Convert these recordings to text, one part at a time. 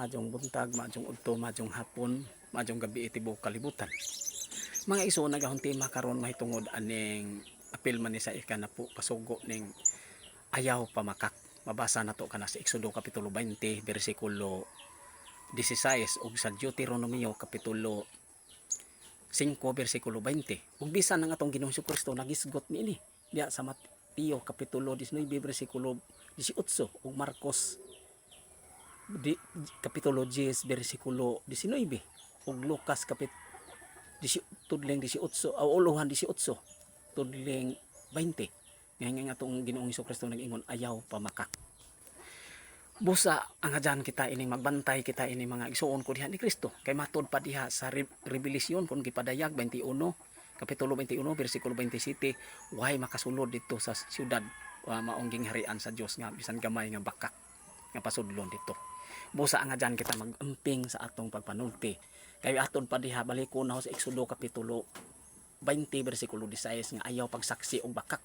maadjong buntag, maadjong udto, maadjong hapon, maadjong gabi itibuok kalibutan. Mga iso nagahunti makaron mahitungod aning apil man ni sa ika na po pasugo ning ayaw pamakak. Mabasa nato kana sa Exodo kapitulo 20 bersikulo 16 ug sa Deuteronomio kapitulo 5 bersikulo 20. Ug bisan ang atong Ginoong Kristo nagisgot niini diya sa Mateo kapitulo 19 bersikulo 18 ug Marcos kapitulo 10 bersikulo 19 ug Lucas tudling 18 o uluhan 18 tudling 20 nga atong Ginoong Kristo nag-ingon ayaw pamakak. Busa ang adyan kita ining magbantay kita ini mga igsuon ko diha ni Kristo kay matud pa diha sa Revelasyon kung gipadayag 21 kapitulo 21 bersikulo 27 way makasulod dito sa syudad maong gingharian sa Dios nga bisan gamay nga bakak nga pasudlon dito. Busa ang adyan kita mag-amping sa atong pagpanulti kay aton pa diha balikon na sa Exodo kapitulo 20 bersikulo 16 nga ayaw pagsaksi og bakak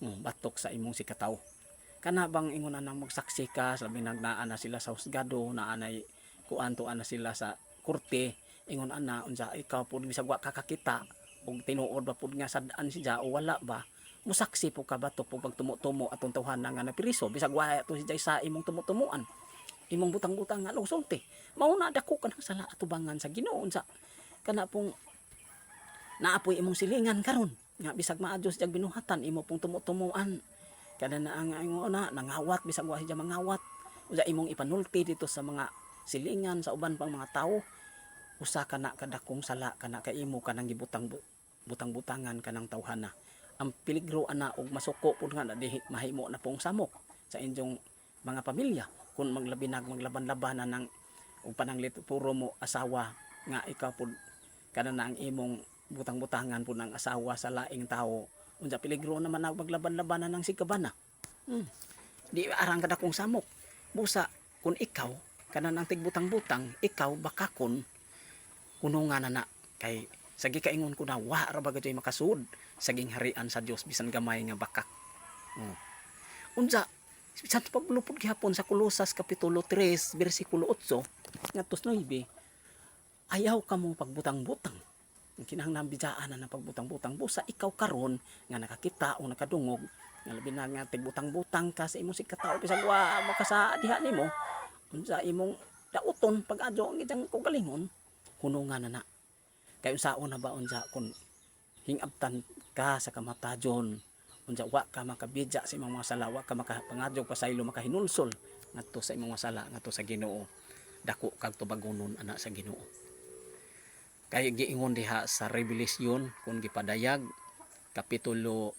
batok sa imong sikataw. Kana bang ingon nang magsaksi ka sabi nagnaan na sila sa husgado naanay kuanto ana sila sa korte ingon ana unsa ikaw pud bisag wa ka kakita ug tinuod ba pud nga sad-an siya o wala ba musaksi po ka batok pug pagtumo-tumo atong tawhanan nga napriso bisag wa to siya sa imong tumo-tumuan imong butang-butang nga sulti mao na dako kanang sala atubangan sa Ginoo unsa kana pong naapoy imong silingan karon nga bisag maadyo siya binuhatan imo pong tumo-tumuan kada na ang na nangawat bisag wa siya mangawat usa imong ipanulti dito sa mga silingan sa uban pang mga tawo usa kana kadakong sala kana kaimo kanang gibutang-butangan kanang tawhana ang peligro ana og masuko pud nga dihi mahimo na pong samok sa inyong mga pamilya kun maglaban-labanan ng og pananglit puro mo asawa nga ikaw pud kada na ang imong butang-butangan pud ng asawa sa laing tawo unsa peligro naman na maglaban-labanan ng sikabana. Di arang kada kong samok. Busa kun ikaw kana nang tigbutang-butang, ikaw bakakon kunungan na kay sagi kaingon ko na wa ra ba gayud makasud sa gingharian sa Dios bisan gamay nga bakak. Unsa bisan paglupod gihapon sa Kolosas kapitulo 3 bersikulo 8 ngadto 9 ayaw kamo pagbutang-butang. Kinahanglan bijaan na pagbutang-butang busa ikaw karon nga nakakita o nakadungog nga labi na nga tigbutang-butang ka sa imong sikataw bisag wa makasa diha nimo unsa imong dauton pag-adyo ang itang kugalingon hunungan na kay unsaon na ba unsa kun hingabtan ka sa kamatajon unsa wa ka makabidya sa imong mga sala wa ka makapangadyo pasaylo makahinulsol ngadto sa imong mga sala ngadto sa Ginoo dako kag tubagonon ana sa Ginoo. Kaya giingon diha sa Revelasyon kung gipadayag kapitulo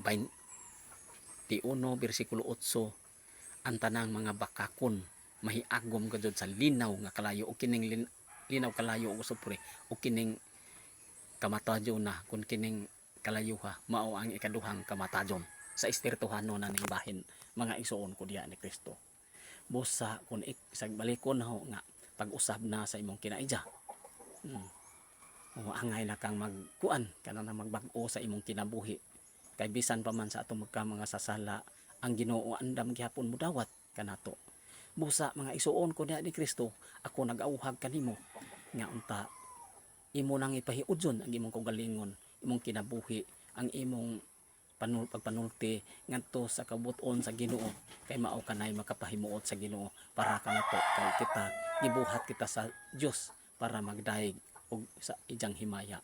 21 bersikulo 8 ang tanang mga bakakon mahiagom kadto sa linaw nga kalayo o kining linaw kalayo og usopre o kining kamatajon na kun kining kalayuha mao ang ikaduhang kamatajon sa espirituhano na ning bahin mga igsoon ko diha ni Kristo. Busa kun sa balikon ho nga pag-usab na sa imong kinaidya angay na kang magkuan kana na magbag-o sa imong kinabuhi kay bisan pa man sa atong mga sasala ang Ginoo andam gihapon mo dawat kanato. Busa mga isuon ko diha ni Kristo ako nag-auhag kanimo nga unta imo nang ipahiudyon ang imong kaugalingon imong kinabuhi ang imong pagpanulti ngadto sa kabut-on sa Ginoo kay mao kanay makapahimuot sa Ginoo para kanato kay kita gibuhat kita sa Dios para magdaig og sa ijang himaya.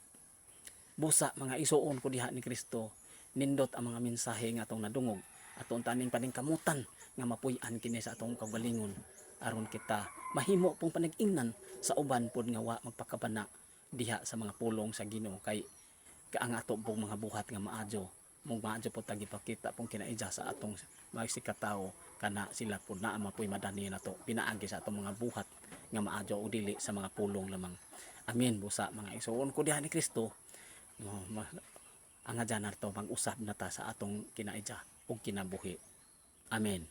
Busa mga isuon ko diha ni Kristo nindot ang mga mensahe nga atong nadungog aton taning paningkamutan nga mapuy-an kini sa atong kaugalingon aron kita mahimo pong panag-ingnan sa uban pod nga wa magpakabana diha sa mga pulong sa Ginoo kay ang ato pong mga buhat nga maadyo pod tagipakita pong kinaidya sa atong mga sikatawo kana sila pod naa mapuy madani nato pinaagi sa atong mga buhat nga maadyo o dili sa mga pulong lamang. Amen. Busa mga igsoon ko diha ni Kristo ang adyan narto mag-usab na ta sa atong kinaidya ug kinabuhi. Amen.